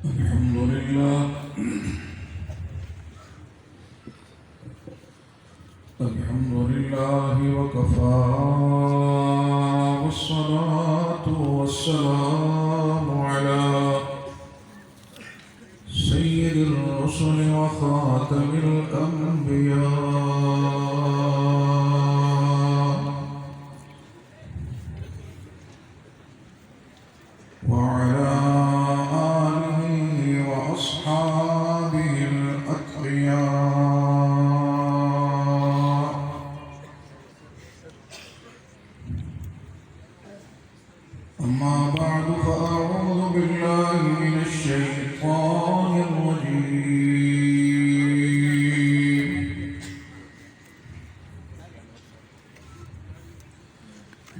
الحمد لله وكفى والصلاة والسلام على سيد الرسل وخاتم الأنبياء وعلى آله وأصحابه الأتقياء أما بعد فأعوذ بالله من الشيطان الرجيم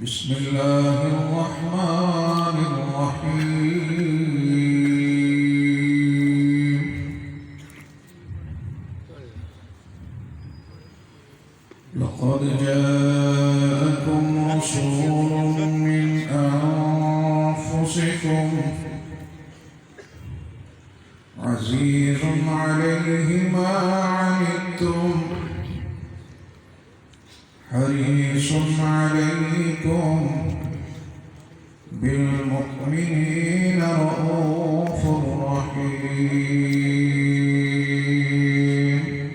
بسم الله الرحمن الرحيم لقد جاءكم رسول من أنفسكم عزيز عليه ما عنتم حريص عليكم بالمؤمنين رؤوف رحيم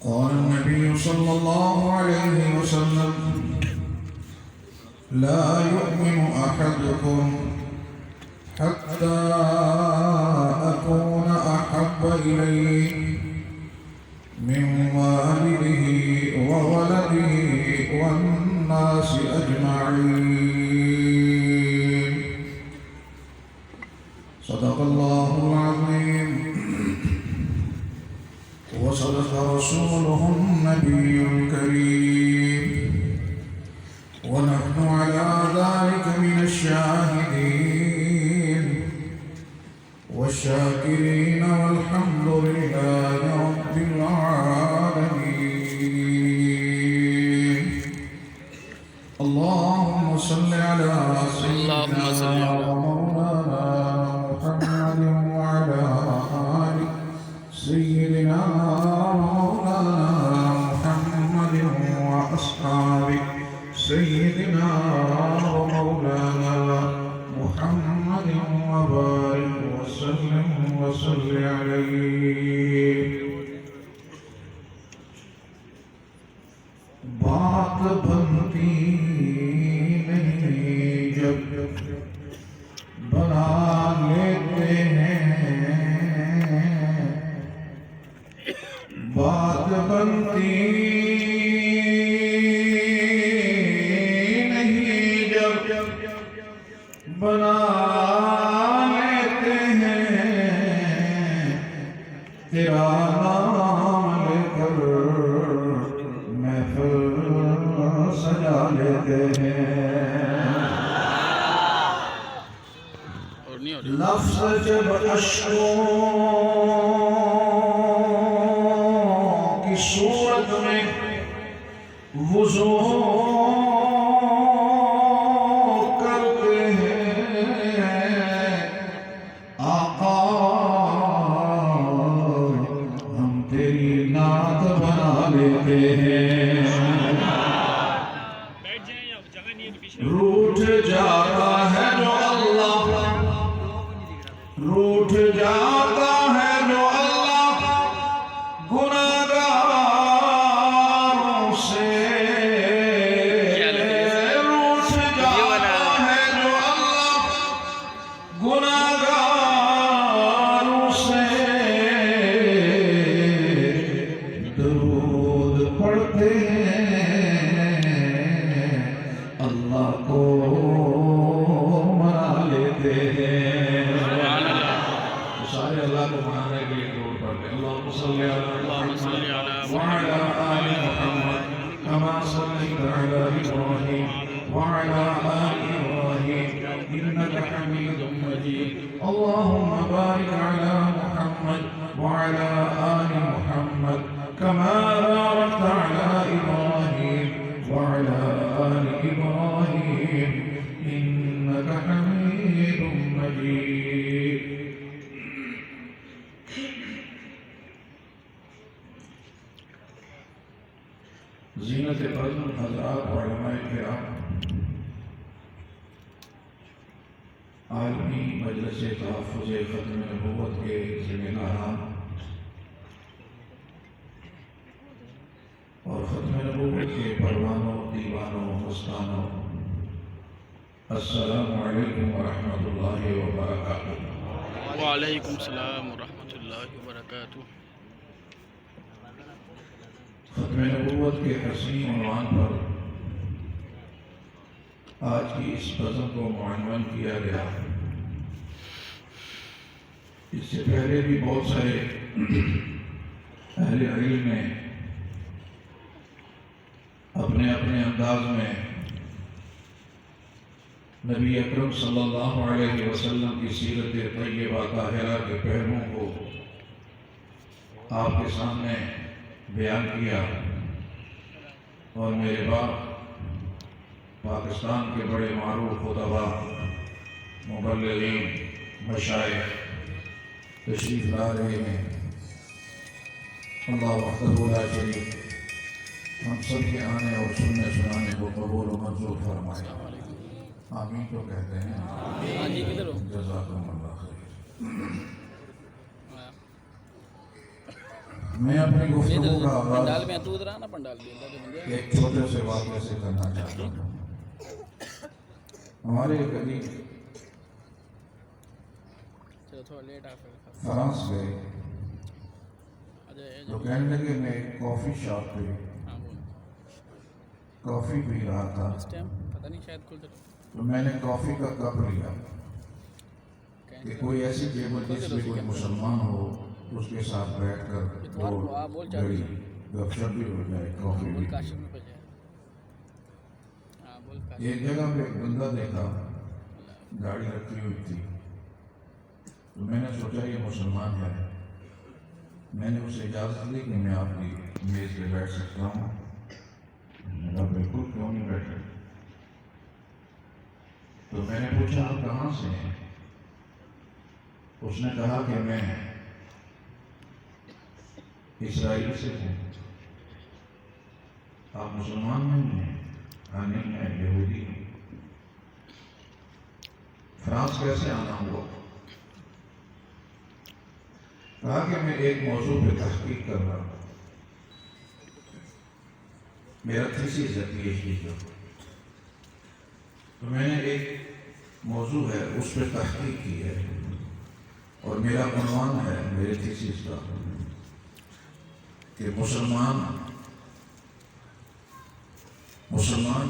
قال النبي صلى الله عليه وسلم لا يؤمن أحدكم حتى أكون أحب إليه من والده وولده والناس أجمعين صدق الله العظيم وصدق رسوله النبي الكريم ونحن على ذلك من الشاهدين والشاكرين والحمد لله رب العالمين اللهم صل على سيدنا ومولانا محمد وعلى آل سيدنا ومولانا محمد وأصحابه سيدنا ومولانا محمد وبارك وسلم وصل عليه بات بنتی نہیں جب بنا لیتے ہیں بات بنتی نہیں جب بنا لیتے ہیں تیرا نام لے کر محفل سجا لیتے ہیں لفظ جب اشکوں کی صورت میں وضو کرتے ہیں آقا ہم تیری نعت بنا لیتے ہیں روٹھ جاتا ہے جو اللہ روٹھ جاتا ہے جو اللہ گناہگاروں سے روٹھ جاتا ہے جو اللہ گناہگاروں سے درود پڑھتے ہیں اللہ کو منا لیتے ہیں سارے اللہ کو منانے کے لیے درود پڑھتے ہیں اللہم صلی علی محمد وعلی آل محمد کما صلیت علی ابراہیم وعلی آل ابراہیم انک حمید مجید اللہم بارک علی محمد وعلی آل محمد کما بارکت علی ابراہیم وعلی آل إبراهيم إنك حميد مجيد. زینت بزم حضرات علماء کرام، عالمی مجلس تحفظ ختم نبوت کے ذمہ داران اور ختم نبوت کے پروانوں، دیوانوں، مستانوں، السلام علیکم ورحمۃ اللہ وبرکاتہ. وعلیکم السلام ورحمۃ اللہ وبرکاتہ. ختم نبوت کے حسین عنوان پر آج کی اس بزم کو معنون کیا گیا. اس سے پہلے بھی بہت سارے اہل علم نے اپنے اپنے انداز میں نبی اکرم صلی اللہ علیہ وسلم کی سیرت طیبہ طاہرہ کے پہلوؤں کو آپ کے سامنے بیان کیا. اور میرے باپ پاکستان کے بڑے معروف خطباء، مبلغین، مشائخ تشریف لا رہے ہیں. اللہ وحدہ لا شریک ہم سب کے آنے اور سننے سنانے کو قبول و منظور فرمائے. آمین تو کہتے ہیں. جزاکم اللہ خیر. میں اپنی گفتگو کا آغاز ایک چھوٹے سے واقعے سے کرنا چاہتا ہوں. ہمارے قریب فرانس گئے تو کہنے لگے میں ایک کافی شاپ پہ کافی پی رہا تھا تو میں نے کافی کا کپ لیا کہ کوئی ایسی ٹیبل جس میں کوئی مسلمان ہو اس کے ساتھ بیٹھ کر بڑی گپ شپ بھی ہو جائے، کافی بھی. ایک جگہ پہ ایک بندہ دیکھا، گاڑی رکھی ہوئی تھی تو میں نے سوچا یہ مسلمان ہے. میں نے اسے اجازت دی کہ میں آپ کی میز پہ بیٹھ سکتا ہوں. میں نے کہا بالکل، کیوں نہیں بیٹھے. تو میں نے پوچھا آپ کہاں سے ہیں؟ اس نے کہا کہ میں اسرائیل سے ہوں. آپ مسلمان نہیں ہیں؟ ہاں نہیں، میں یہودی ہوں. فرانس کیسے آنا ہوا؟ کہا کہ میں ایک موضوع پہ تحقیق کر رہا ہوں، میرا تھیسس ہے PhD کا. تو میں نے ایک موضوع ہے اس پہ تحقیق کی ہے اور میرا عنوان ہے میرے تھیسس کا کہ مسلمان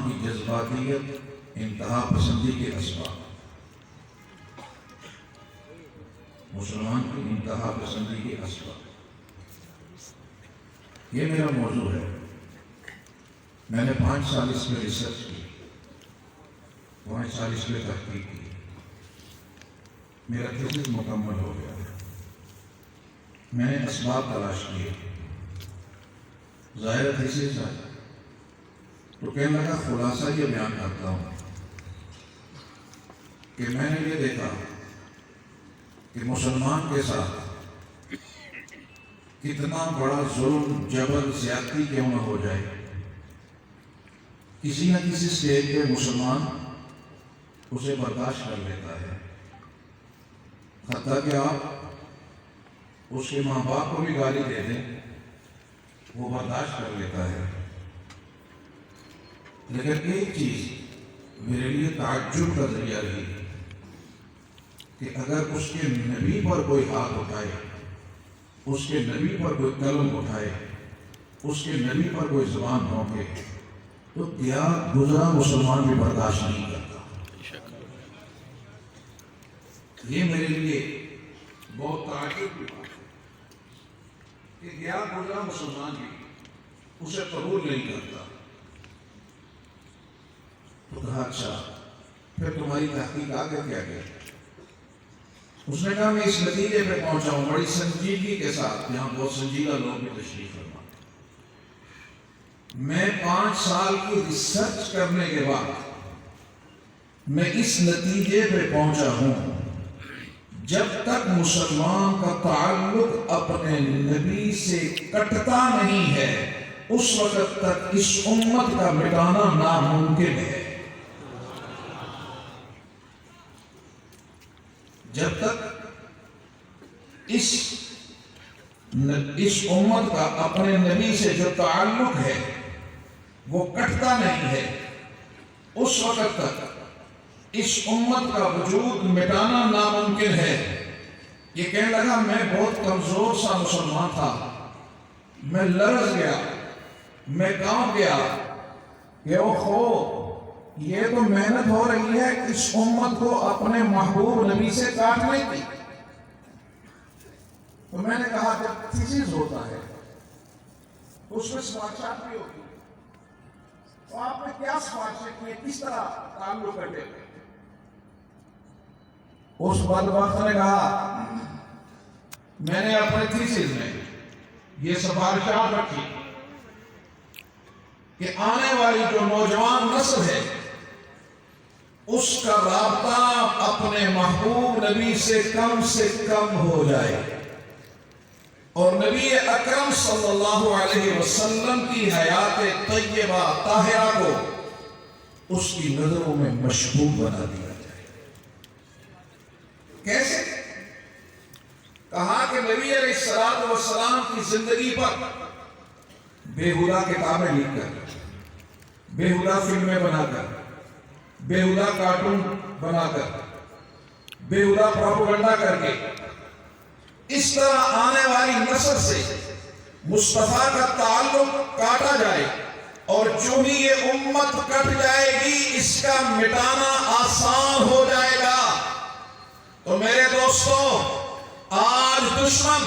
کی جذباتیت، انتہا پسندی کے اسباب. مسلمان کی انتہا پسندی کے اسباب، یہ میرا موضوع ہے. میں نے 5 سال اس میں ریسرچ کی، 5 سال اس میں تحقیق کی. میرا تھیسس مکمل ہو گیا. میں نے اسباب تلاش کیے، ظاہر تھیسس ہے تو کہنے لگا خلاصہ یہ بیان کرتا ہوں کہ میں نے یہ دیکھا کہ مسلمان کے ساتھ کتنا بڑا ظلم، جبر، زیادتی کیوں نہ ہو جائے، کسی نہ کسی سٹیج پہ مسلمان اسے برداشت کر لیتا ہے. حتیٰ کہ آپ اس کے ماں باپ کو بھی گالی دے دیں وہ برداشت کر لیتا ہے. لیکن ایک چیز میرے لیے تعجب کا ذریعہ رہی کہ اگر اس کے نبی پر کوئی ہاتھ اٹھائے، اس کے نبی پر کوئی قلم اٹھائے، اس کے نبی پر کوئی زبان بھونکے تو کیا گزرا مسلمان بھی برداشت نہیں کرتا. یہ میرے لیے بہت تعجب کی بات ہے کہ کیا گزرا مسلمان بھی اسے قبول نہیں کرتا. تو کہا اچھا پھر تمہاری تحقیق آگے کیا گیا؟ اس نے کہا میں اس نتیجے پہ پہنچا ہوں بڑی سنجیدگی کے ساتھ، یہاں بہت سنجیدہ لوگ بھی تشریف فرما. میں 5 سال کی ریسرچ کرنے کے بعد میں اس نتیجے پہ پہنچا ہوں جب تک مسلمان کا تعلق اپنے نبی سے کٹتا نہیں ہے اس وقت تک اس امت کا مٹانا ناممکن ہے۔ جب تک اس امت کا اپنے نبی سے جو تعلق ہے وہ کٹتا نہیں ہے اس وقت تک اس امت کا وجود مٹانا ناممکن ہے۔ یہ کہنے لگا میں بہت کمزور سا مسلمان تھا، میں لرز گیا، میں کانپ گیا کہ اوہو یہ تو محنت ہو رہی ہے اس امت کو اپنے محبوب نبی سے کاٹنے کی۔ تو میں نے کہا جب تھیسس ہوتا ہے اس میں سفارشات بھی ہوتی ہے، تو آپ نے کیا سفارشیں کی، کس طرح تعلق کٹے؟ اس بدبخت نے کہا میں نے اپنے تھیسس میں یہ سفارشات رکھی کہ آنے والی جو نوجوان نسل ہے اس کا رابطہ اپنے محبوب نبی سے کم ہو جائے اور نبی اکرم صلی اللہ علیہ وسلم کی حیات طیبہ طاہرہ کو اس کی نظروں میں مشبوہ بنا دیا جائے۔ کیسے؟ کہا کہ نبی علیہ السلام کی زندگی پر بےہودہ کتابیں لکھ کر، بےہودہ فلمیں بنا کر، بےہودہ کارٹون بنا کر، بےہودہ پروپیگنڈا کر کے اس طرح آنے والی نسل سے مصطفیٰ کا تعلق کاٹا جائے، اور جو ہی یہ امت کٹ جائے گی اس کا مٹانا آسان ہو جائے گا۔ تو میرے دوستو، آج دشمن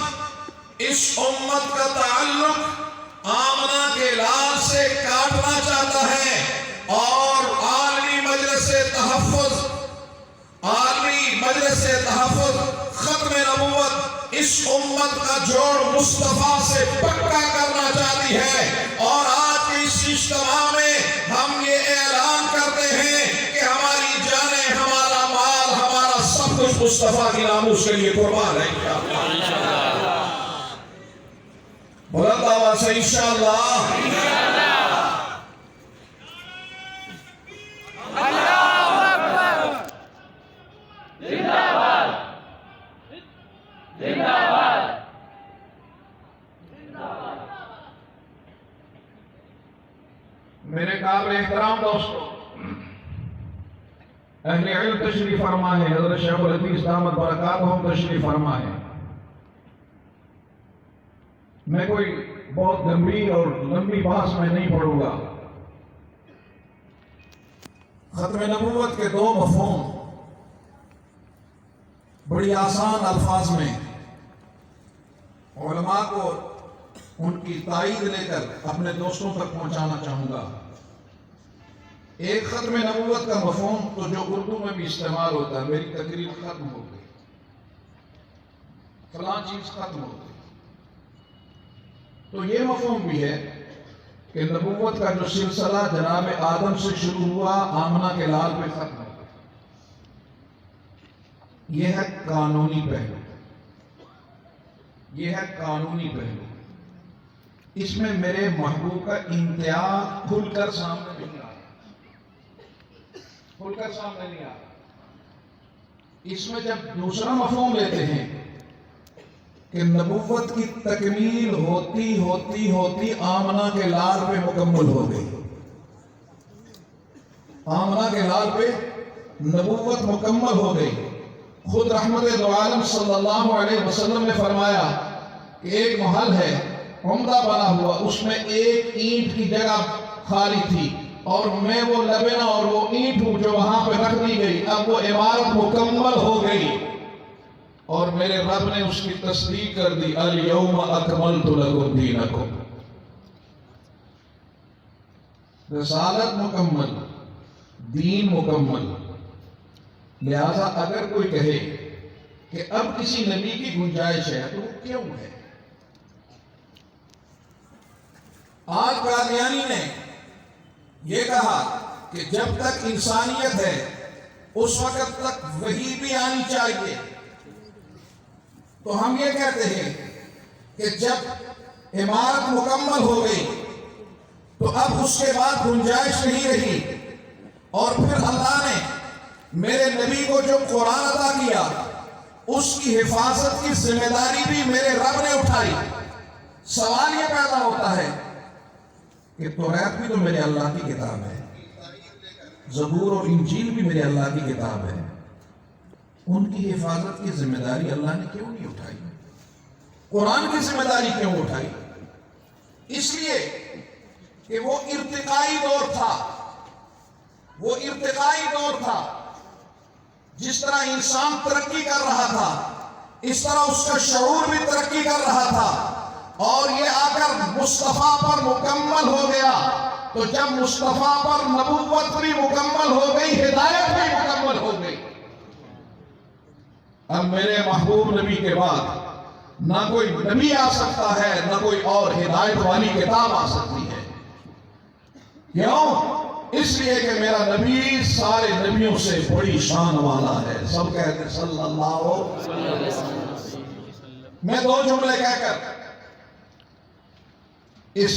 اس امت کا تعلق آمنہ کے لال سے کاٹنا چاہتا ہے، اور عالمی مجلس تحفظ ختم نبوت اس امت کا جوڑ مصطفیٰ سے پکا کرنا چاہتی ہے۔ اور آج کے اس اجتماع میں ہم یہ اعلان کرتے ہیں کہ ہماری جانیں، ہمارا مال، ہمارا سب کچھ مصطفیٰ کی ناموس کے لیے قربان ہے انشاءاللہ۔ بلند آواز سے انشاءاللہ۔ میرے قابل احترام دوستو، اہل علم تشریف فرما ہے، حضرت شیخ الحدیث دامت برکاتہم تشریف فرما ہے۔ میں کوئی بہت گمبھیر اور لمبی بحث میں نہیں پڑھوں گا۔ ختم نبوت کے دو مفہوم بڑی آسان الفاظ میں علماء کو ان کی تائید لے کر اپنے دوستوں تک پہنچانا چاہوں گا۔ ایک ختم نبوت کا مفہوم تو جو اردو میں بھی استعمال ہوتا ہے، میری تقریر ختم ہو گئی، فلاں چیز ختم ہو گئی، تو یہ مفہوم بھی ہے کہ نبوت کا جو سلسلہ جناب آدم سے شروع ہوا آمنہ کے لال پہ ختم ہو گیا۔ یہ ہے قانونی پہلو، یہ ہے قانونی پہلو۔ اس میں میرے محبوب کا امتیاز کھل کر سامنے نہیں آ رہا، کھل کر سامنے نہیں آ رہا۔ اس میں جب دوسرا مفہوم لیتے ہیں کہ نبوت کی تکمیل ہوتی ہوتی ہوتی آمنہ کے لال پہ مکمل ہو گئی، آمنہ کے لال پہ نبوت مکمل ہو گئی۔ خود رحمت دو عالم صلی اللہ علیہ وسلم نے فرمایا کہ ایک محل ہے عمدہ بنا ہوا، اس میں ایک اینٹ کی جگہ خالی تھی، اور میں وہ لبنہ اور وہ اینٹ ہوں جو وہاں پہ رکھ دی گئی، اب وہ عمارت مکمل ہو گئی، اور میرے رب نے اس کی تصدیق کر دی، الیوم اکملت لکم دینکم۔ رسالت مکمل، دین مکمل۔ لہذا اگر کوئی کہے کہ اب کسی نبی کی گنجائش ہے تو وہ کیوں ہے؟ آج قادیانی نے یہ کہا کہ جب تک انسانیت ہے اس وقت تک وحی بھی آنی چاہیے. تو ہم یہ کہتے ہیں کہ جب عمارت مکمل ہو گئی تو اب اس کے بعد گنجائش نہیں رہی، اور پھر اللہ نے میرے نبی کو جو قرآن عطا کیا اس کی حفاظت کی ذمہ داری بھی میرے رب نے اٹھائی. سوال یہ پیدا ہوتا ہے کہ توریت بھی تو میرے اللہ کی کتاب ہے، زبور اور انجیل بھی میرے اللہ کی کتاب ہے، ان کی حفاظت کی ذمہ داری اللہ نے کیوں نہیں اٹھائی؟ قرآن کی ذمہ داری کیوں اٹھائی؟ اس لیے کہ وہ ارتقائی دور تھا. وہ ارتقائی دور تھا. جس طرح انسان ترقی کر رہا تھا اس طرح اس کا شعور بھی ترقی کر رہا تھا، اور یہ آ کر مصطفیٰ پر مکمل ہو گیا. تو جب مصطفیٰ پر نبوت بھی مکمل ہو گئی، ہدایت بھی مکمل ہو گئی. اب میرے محبوب نبی کے بعد نہ کوئی نبی آ سکتا ہے، نہ کوئی اور ہدایت والی کتاب آ سکتی ہے. کیوں؟ اس لیے کہ میرا نبی سارے نبیوں سے بڑی شان والا ہے. سب کہتے ہیں صلی اللہ علیہ وسلم. میں دو جملے کہہ کر اس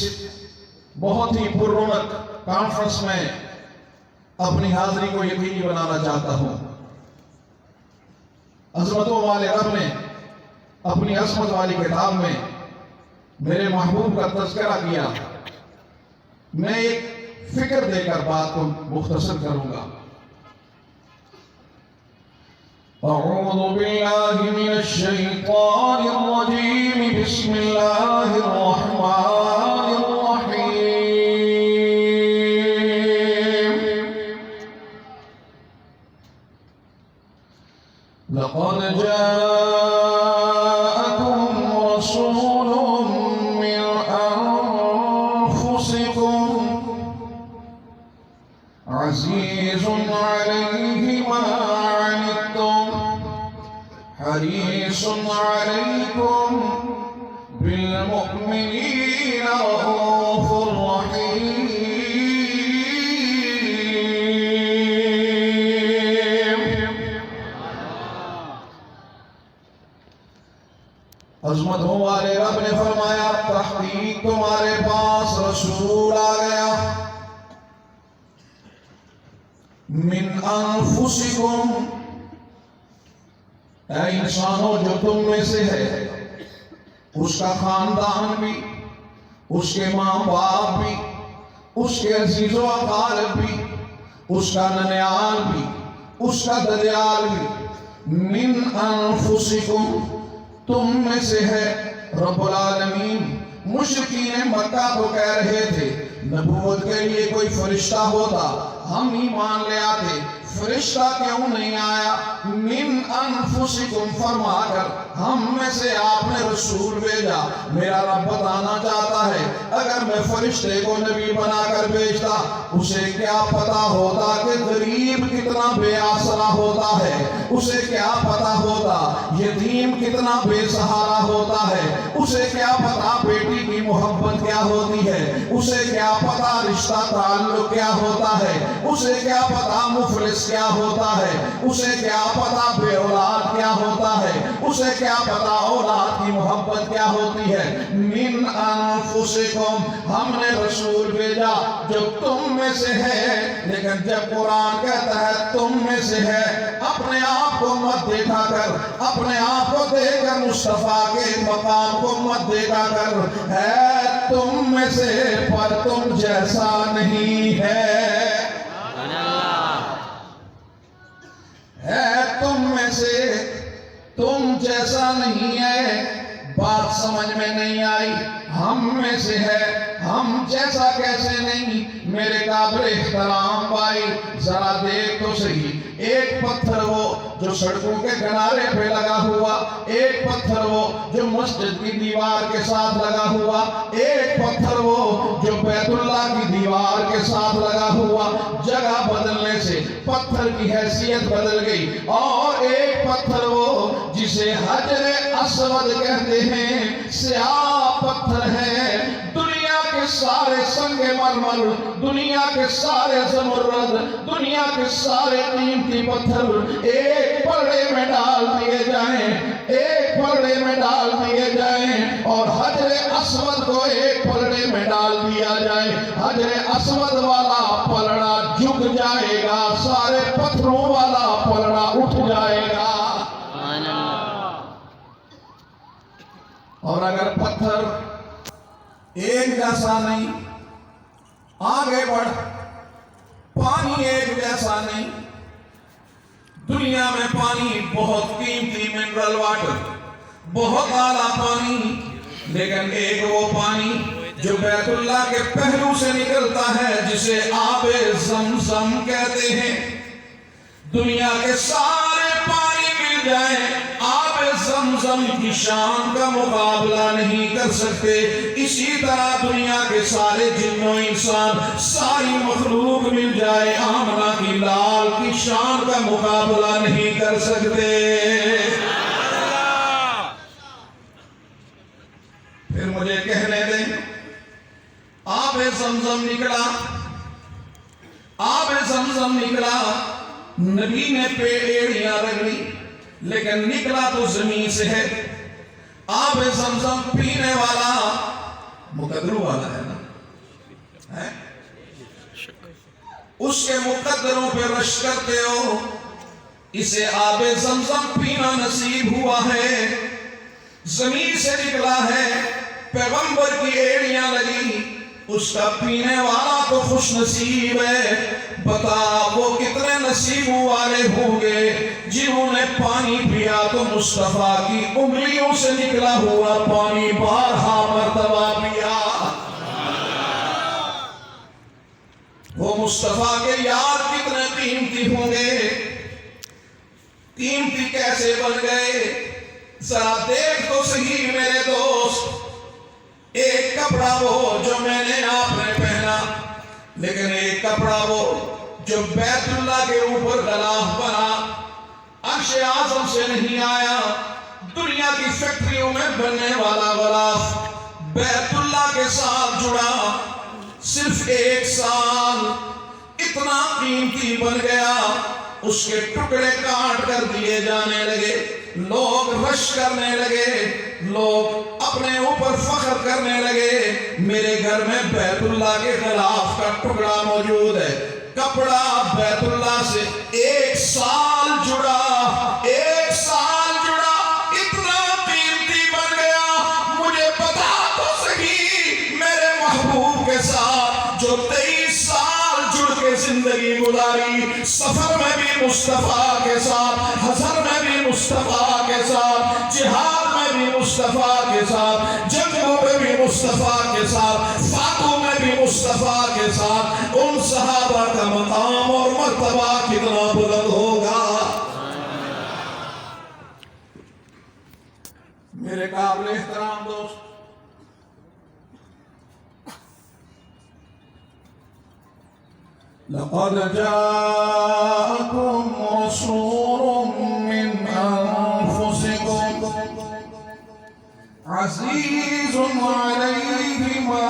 بہت ہی پر رونق کانفرنس میں اپنی حاضری کو یقینی بنانا چاہتا ہوں. عظمتوں والے رب نے اپنی عظمت والی کتاب میں میرے محبوب کا تذکرہ کیا. میں ایک فکر دے کر بات کو مختصر کروں گا. اعوذ باللہ من الشیطان الرجیم، بسم اللہ الرحمن الرحیم. لقد جاءكم رسول من أنفسكم عزيز عليه ما عنتم حريص عليكم بالمؤمنين رؤوف رحيم. عظمتوں والے رب نے فرمایا تحقیق تمہارے پاس رسول آ گیا من انفسکم، اے انسانوں جو تم میں سے ہے، اس کا خاندان بھی، اس کے ماں باپ بھی، اس کے عزیز و اقارب بھی، اس کا ننیال بھی، اس کا ددیال بھی. من انفسکم، تم میں سے ہے. رب العالمین مشرکین مکہ کو کہہ رہے تھے نبوت کے لیے کوئی فرشتہ ہوتا ہم ایمان لے آتے، فرشتہ کیوں نہیں آیا؟ من انفسکم فرما کر ہم میں سے آپ نے رسول بھیجا. میرا رب بتانا چاہتا ہے اگر میں فرشتے کو نبی بنا کر بھیجتا اسے کیا پتا ہوتا کہ غریب کتنا بے آسرا ہوتا ہے، اسے کیا پتا ہوتا یتیم کتنا بے سہارا ہوتا ہے، اسے کیا پتا بیٹی کی محبت کیا ہوتی ہے، اسے کیا پتا رشتہ تعلق کیا ہوتا ہے، اسے کیا پتا مفلس کیا ہوتا ہے، اسے کیا پتا بے اولاد کیا ہوتا ہے، اسے کیا پتا اولاد کی محبت کیا ہوتی ہے. من انفسکم، ہم نے رسول بھیجا جو تم میں سے ہے. لیکن جب قرآن کہتا ہے تم میں سے ہے، اپنے آپ کو مت دیکھا کر، اپنے آپ کو دیکھ کر مصطفیٰ کے مقام کو مت دیکھا کر. ہے تم میں سے پر تم جیسا نہیں ہے. ہے تم میں سے تم جیسا نہیں ہے. بات سمجھ میں نہیں آئی؟ ہم میں سے ہے، ہم جیسا کیسے نہیں؟ میرے قابل احترام بھائی ذرا دیکھ تو صحیح، ایک پتھر وہ جو سڑکوں کے کنارے پہ لگا ہوا، ایک پتھر وہ جو مسجد کی دیوار کے ساتھ لگا ہوا، ایک پتھر وہ جو بیت اللہ کی دیوار کے ساتھ لگا ہوا. جگہ بدلنے سے پتھر کی حیثیت بدل گئی. اور ایک پتھر وہ جسے حجر اسود کہتے ہیں، سیاہ پتھر ہے، دنیا کے سارے سنگ مرمر، دنیا کے سارے زمرد، دنیا کے سارے قیمتی پتھر ایک پلڑے میں ڈال دیے جائیں، ایک پلڑے میں ڈال دیے جائیں، اور حجر اسود کو ایک پلڑے میں ڈال دیا جائے، حجر اسود والا پلڑا جھک جائے گا، سارے پتھروں والا پلڑا اٹھ جائے گا۔ اور اگر پتھر ایک جیسا نہیں، آگے بڑھ، پانی ایک جیسا نہیں، دنیا میں پانی بہت قیمتی منرل واٹر، بہت اعلیٰ پانی، لیکن ایک وہ پانی جو بیت اللہ کے پہلو سے نکلتا ہے جسے آب زمزم کہتے ہیں، دنیا کے سارے پانی مل جائیں، آب زمزم کی شان کا مقابلہ نہیں کر سکتے۔ اسی طرح دنیا کے سارے جن و انسان، ساری مخلوق مل جائے، آمنہ کی لال کی شان کا مقابلہ نہیں کر سکتے۔ پھر مجھے کہنے دیں، آب زمزم نکلا، آب زمزم نکلا، نبی نے ایڑیاں رگڑی، لیکن نکلا تو زمین سے ہے۔ آب زمزم پینے والا مقدروں والا ہے نا، اس کے مقدروں پہ رش کرتے ہو، اسے آب زمزم پینا نصیب ہوا ہے، زمین سے نکلا ہے، پیغمبر کی ایڑیاں لگی، اس کا پینے والا تو خوش نصیب ہے۔ بتا وہ کتنے نصیبوں والے ہوں گے جنہوں نے پانی پیا تو مصطفیٰ کی انگلیوں سے نکلا ہوا پانی بارہا مرتبہ پیا۔ وہ مصطفیٰ کے یار کتنے قیمتی ہوں گے، قیمتی کیسے بن گئے، ذرا دیکھ تو صحیح میرے دوست۔ ایک کپڑا وہ جو میں نے آپ نے پہنا، لیکن ایک کپڑا وہ جو بیت اللہ کے اوپر غلاف بنا، عرش اعظم سے نہیں آیا، دنیا کی فیکٹریوں میں بننے والا غلاف بیت اللہ کے ساتھ جڑا، صرف ایک سال اتنا قیمتی بن گیا، اس کے ٹکڑے کاٹ کر دیے جانے لگے، لوگ رش کرنے لگے، لوگ اپنے اوپر فخر کرنے لگے، میرے گھر میں بیت اللہ کے غلاف کا ٹکڑا موجود ہے۔ کپڑا بیت اللہ سے ایک سال جڑا، ایک سال جڑا، اتنا قیمتی بن گیا۔ مجھے بتا تو صحیح میرے محبوب کے ساتھ جو 23 سال جڑ کے زندگی گزاری، سفر میں بھی مصطفیٰ کے ساتھ، حضر میں بھی مصطفیٰ کے ساتھ، جہاد میں بھی مصطفیٰ کے ساتھ، جنگوں میں بھی مصطفیٰ کے ساتھ، فاتحوں میں بھی مصطفیٰ کے ساتھ، ان صحابہ کا مقام اور مرتبہ کتنا بلند ہوگا۔ میرے قابل احترام دوست، لقد جاءكم رسول من أنفسكم عزيز عليه ما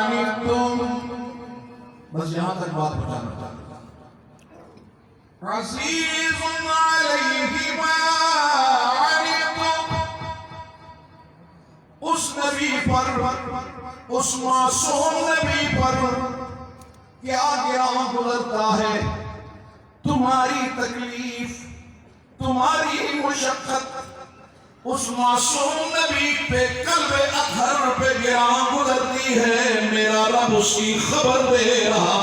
عنتم، بس یہاں تک بات پہنچانا، عزيز عليه ما عنتم، اس نبی پر، اس معصوم نبی پر کیا گراں گزرتا ہے، تمہاری تکلیف، تمہاری مشقت، اس معصوم نبی پہ قلب اطہر پہ گراں گزرتی ہے، میرا رب اس کی خبر دے رہا۔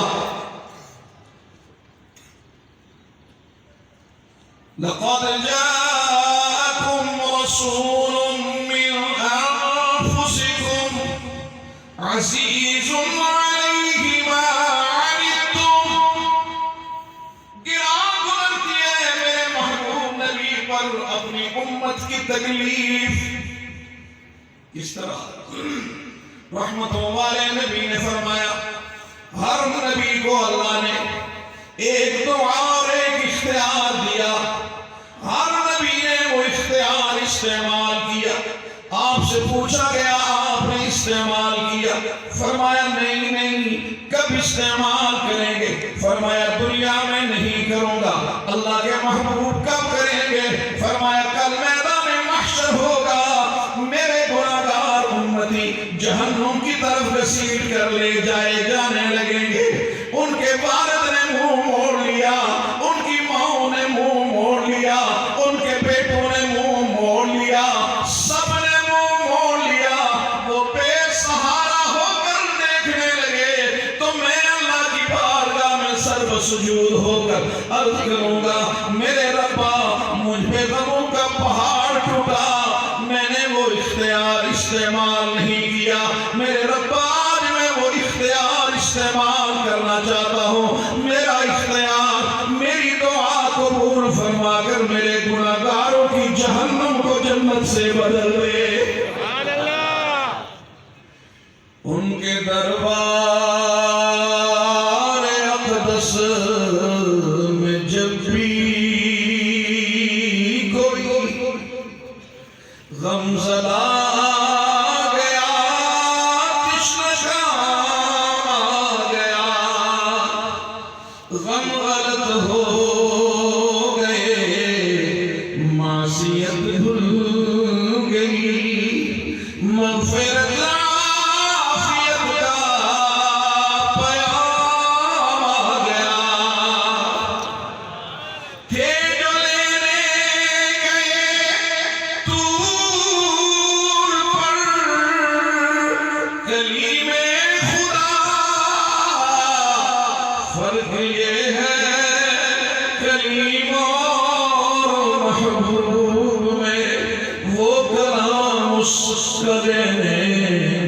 لقد جاءكم رسول من أنفسكم عزيز عليه ما عنتم، گراں گزرتی ہے میرے محبوب نبی پر اپنی امت کی تکلیف۔ اس طرح رحمتوں والے نبی نے فرمایا، ہر نبی کو اللہ نے ایک دعا اور ایک اختیار دیا، ہر نبی نے وہ اختیار استعمال کیا، آپ سے پوچھا گیا آپ نے استعمال کیا، فرمایا استعمال کریں گے؟ فرمایا دنیا میں نہیں کروں گا۔ اللہ کے محبوب کب کریں گے؟ فرمایا کل میدان محشر ہوگا، میرے گناہگار امتی جہنم کی طرف گھسیٹ کر لے جانے لگیں گے۔ ان کے والد نے منہ موڑ لیا، ان کی ماں نے منہ موڑ لیا، ان کے بیٹوں نے منہ موڑ لیا، سب نے منہ موڑ لیا۔ وہ بے سہارا ہو کر دیکھنے لگے تو میں اللہ کی بارگاہ میں سر بسجود ہو کر عرض کروں گا، میرے ربا مجھ پہ غموں کا پہاڑ ٹوٹا، میں نے وہ اختیار استعمال نہیں کیا۔ میرے ربا آج میں وہ اختیار استعمال کرنا چاہتا ہوں، میرا اختیار میری دعا قبول فرما کر میرے گناہگاروں کی جہنم کو جنت سے بدل دے۔ ان کے دربار اقدس میں جب بھی کوئی غم زدہ آ گیا، تشنہ آ گیا، غم غلط ہو گئے، معصیت بھول گئی، مغفرت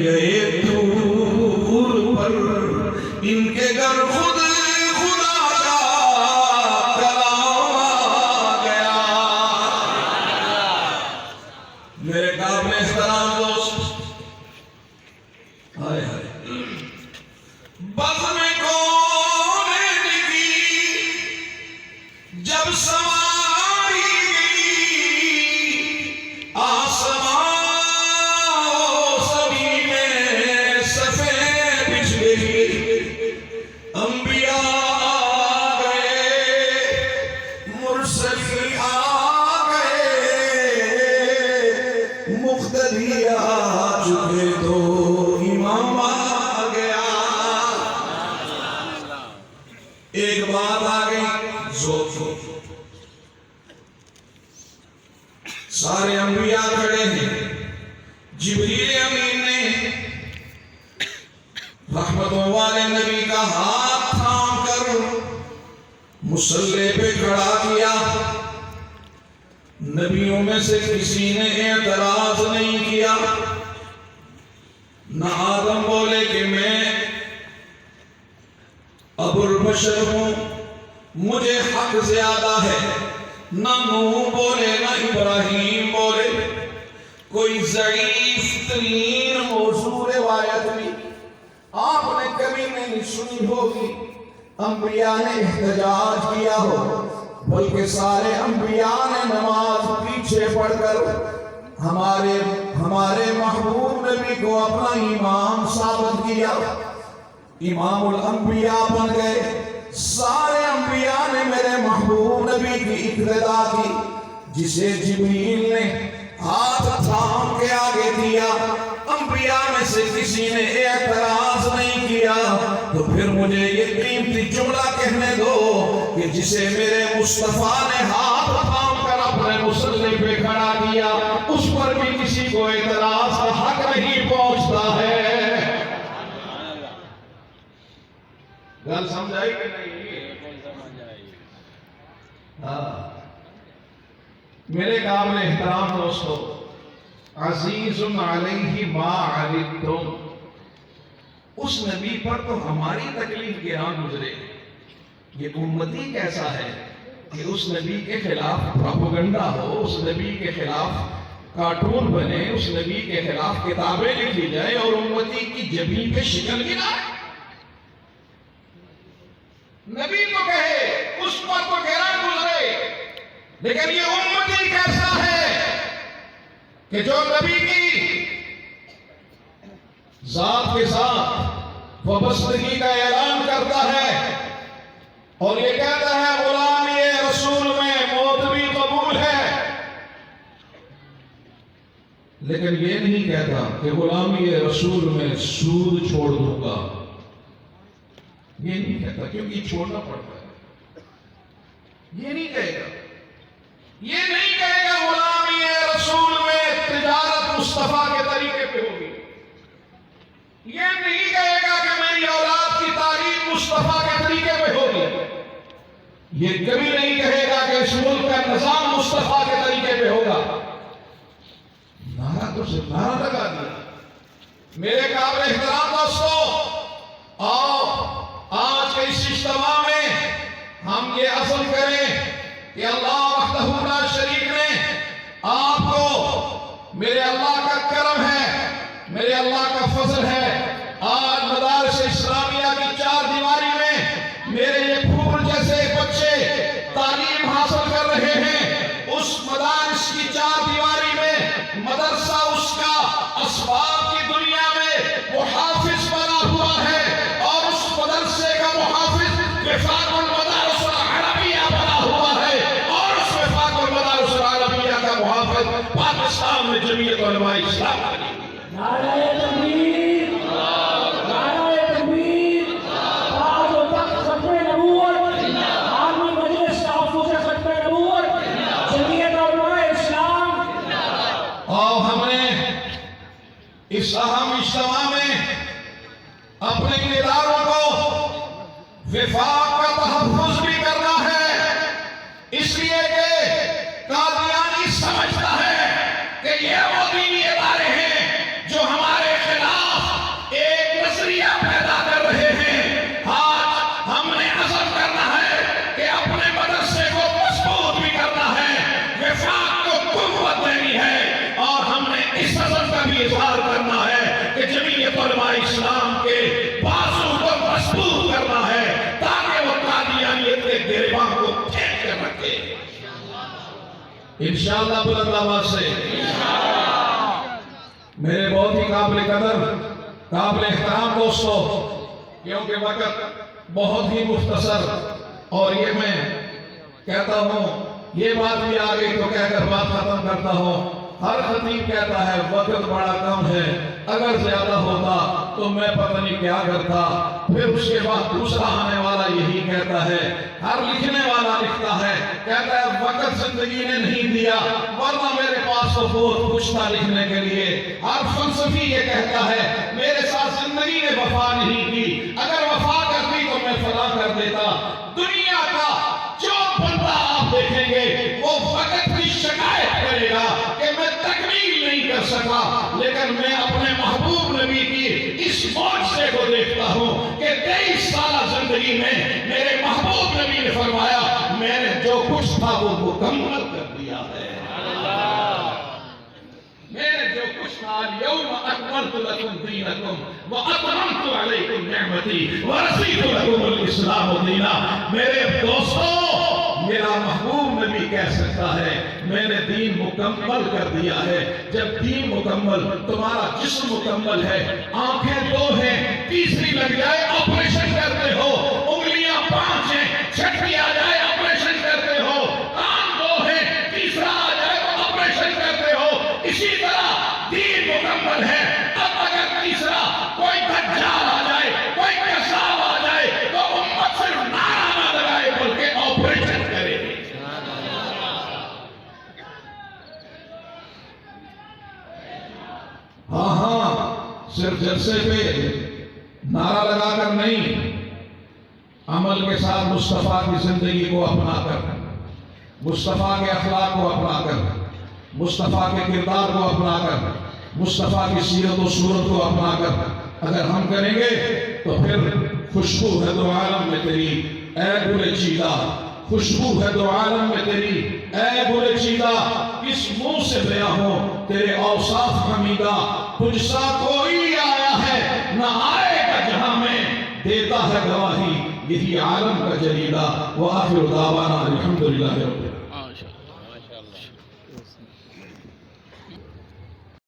گئے دور پر، ان کے گھر خود خدا کا کلام آ گیا۔ میرے قابل احترام دوست، ہائے ہائے بزم کون کی جب سواری گئی آسمان ایک بات آ گئی، سارے انبیاء کھڑے ہیں، جبریل امین نے رحمتوں والے نبی کا ہاتھ تھام کر مصلی پہ کھڑا کیا۔ نبیوں میں سے کسی نے اعتراض نہیں کیا، نہ آدم بولے کہ میں ابو البشر ہوں، مجھے حق زیادہ ہے، نہ نوح بولے نہ ابراہیم بولے۔ کوئی ضعیف ترین موضوع روایت بھی آپ نے کبھی نہیں سنی ہوگی انبیاء نے احتجاج کیا ہو، بلکہ سارے انبیاء نے نماز پیچھے پڑھ کر ہمارے محبوب نبی کو اپنا امام ثابت کیا، امام الانبیاء بن گئے۔ سارے انبیاء نے میرے محبوب نبی کی اقتدا کی، جسے جبریل نے ہاتھ تھام کے آگے دیا، انبیاء میں سے کسی نے اعتراض نہیں کیا۔ تو پھر مجھے یہ قیمتی جملہ کہنے دو کہ جسے میرے مصطفیٰ نے ہاتھ تھام کر اپنے مصلی پہ کھڑا کیا، اس پر بھی کسی کو اعتراض کا حق نہیں پہنچتا ہے۔ گل سمجھائی کہ نہیں؟ میرے قابل احترام دوستو، عزیز علیہ ما عنتم، اس نبی پر تو ہماری تکلیف گراں گزرے، یہ امتی کیسا ہے کہ اس نبی کے خلاف پروپیگنڈا ہو، اس نبی کے خلاف کارٹون بنے، اس نبی کے خلاف کتابیں لکھی جائے اور امتی کی جبین پہ شکل گرائے۔ نبی تو کہے، اس پر تو گراں گزرے، لیکن یہ امتی کیسا ہے کہ جو نبی کی ذات کے ساتھ وابستگی کا اعلان کرتا ہے اور یہ کہتا ہے غلامی رسول میں موت بھی قبول ہے، لیکن یہ نہیں کہتا کہ غلامی رسول میں سود چھوڑ دوں گا، یہ نہیں کہتا، کیونکہ چھوڑنا پڑتا ہے، یہ نہیں کہے گا، یہ نہیں کہے گا غلامی رسول میں تجارت مصطفیٰ کے طریقے پہ ہوگی، یہ نہیں کہے گا کہ میری اولاد کی تعلیم مصطفیٰ کے طریقے پہ ہوگی، یہ کبھی نہیں کہے گا کہ اس ملک کا نظام مصطفیٰ کے طریقے پہ ہوگا۔ نعرہ تو صرف نعرہ لگا دیا۔ میرے قابل احترام دوستو، آؤ آج کے اس اجتماع میں ہم یہ عزم کریں کہ اللہ وحدہ لا شریک نے آپ کو، میرے اللہ کا کرم ہے، میرے اللہ کا فضل ہے، آج مدارس اسلامیہ کی چار دیواری میں میرے یہ پھول جیسے بچے تعلیم حاصل کر رہے ہیں۔ اس مدارس کی چار دیواری میں مدرسہ اس کا اسباب کی دنیا میں محافظ بنا ہوا ہے، اور اس مدرسے کا محافظ وفاق المدارس العربیہ بنا ہوا ہے، اور اس وفاق المدارس العربیہ کا محافظ پاکستان میں جمعیت علماء اسلام بنی۔ نعرہ تکبیر، نعرہ تکبیر، تاج و تخت ختم نبوت، عالمی مجلس تحفظ ختم نبوت، جمعیت علماء اسلام۔ اور ہم نے اس اہم اجتماع میں اپنے اداروں کو وفاق کا تحفظ بھی کرنا ہے، اس لیے کہ قادیانی سمجھتا ہے کہ یہ وہ دینی ادارے ہیں جو ہمارے خلاف ایک نظریہ پیدا کر رہے ہیں۔ آج ہم نے عزم کرنا ہے کہ اپنے مدرسے کو مضبوط بھی کرنا ہے، وفاق کو قوت دینی ہے، اور ہم نے اس عزم کا بھی اظہار کرنا ہے کہ جمعیت علماء اسلام کے بازو کو مضبوط کرنا ہے، تاکہ وہ قادیانیت کے گریباں کو پھینک کر رکھے۔ انشاءاللہ بلند آواز سے میرے بہت ہی قابل قدر، قابل احترام دوستو، کیونکہ وقت بہت ہی مختصر، اور یہ میں کہتا ہوں، یہ بات بھی آ گئی تو کہہ کر بات ختم کرتا ہوں۔ ہر خطیب کہتا ہے وقت بڑا کم ہے، اگر زیادہ ہوتا تو میں پتہ نہیں کیا کرتا۔ پھر اس کے بعد دوسرا آنے والا یہی کہتا ہے، ہر لکھنے والا لکھتا ہے، کہتا ہے وقت زندگی نے نہیں دیا، ورنہ میرے پاس تو بہت کچھ تھا لکھنے کے لیے۔ ہر فلسفی یہ کہتا ہے میرے ساتھ زندگی نے وفا نہیں کی، اگر وفا کرتی تو میں فلاں کر دیتا۔ دنیا کا جو بندہ آپ دیکھیں گے وہ وقت کی شکایت کرے گا کہ میں تکمیل نہیں کر سکا، لیکن میں اپنے محبوب نبی کی اس معجزے کو دیکھتا ہوں کہ 23 سالہ زندگی میں میرے محبوب نبی نے فرمایا میں نے جو کچھ تھا وہ مکمل کر دیا ہے۔ میں نے جو کچھ تھا، اليوم اکملت لکم دینکم واتممت علیکم نعمتی ورضیت لکم الاسلام دینا۔ میرے دوستو، میرا محبوب نبی کہہ سکتا ہے میں نے دین مکمل کر دیا ہے۔ جب دین مکمل، تمہارا جسم مکمل ہے، آنکھیں 2 ہیں، تیسری لگ جائے آپریشن کرتے ہو، انگلیاں 5 ہیں، چھٹی آ جائے آپریشن کرتے ہو، کان 2 ہیں، تیسرا آ جائے تو آپریشن کرتے ہو۔ اسی طرح دین مکمل ہے، اب اگر تیسرا کوئی دجال آ جائے، کوئی کذاب آ جائے تو امت صرف نعرہ نہ لگائے بلکہ آپریشن کرے۔ ہاں صرف جلسے پہ نعرہ لگا کر نہیں، عمل کے ساتھ مصطفیٰ کی زندگی کو اپنا کر، مصطفیٰ کے اخلاق کو اپنا کر، مصطفیٰ کے کردار کو اپنا کر، مصطفیٰ کی سیرت و صورت کو اپنا کر اگر ہم کریں گے تو پھر خوشبو ہے دو عالم میں تیری اے گل چیدہ، خوشبو ہے دو عالم میں تیری اے گل چیدہ، کس منہ سے بیاں ہو تیرے اوصاف حمیدہ، تجھ سا کوئی آیا ہے نہ آئے گا جہاں میں، دیتا ہے گواہی یہی عالم کا جریدہ۔ وآخر دعوانا الحمدللہ رب العالمین۔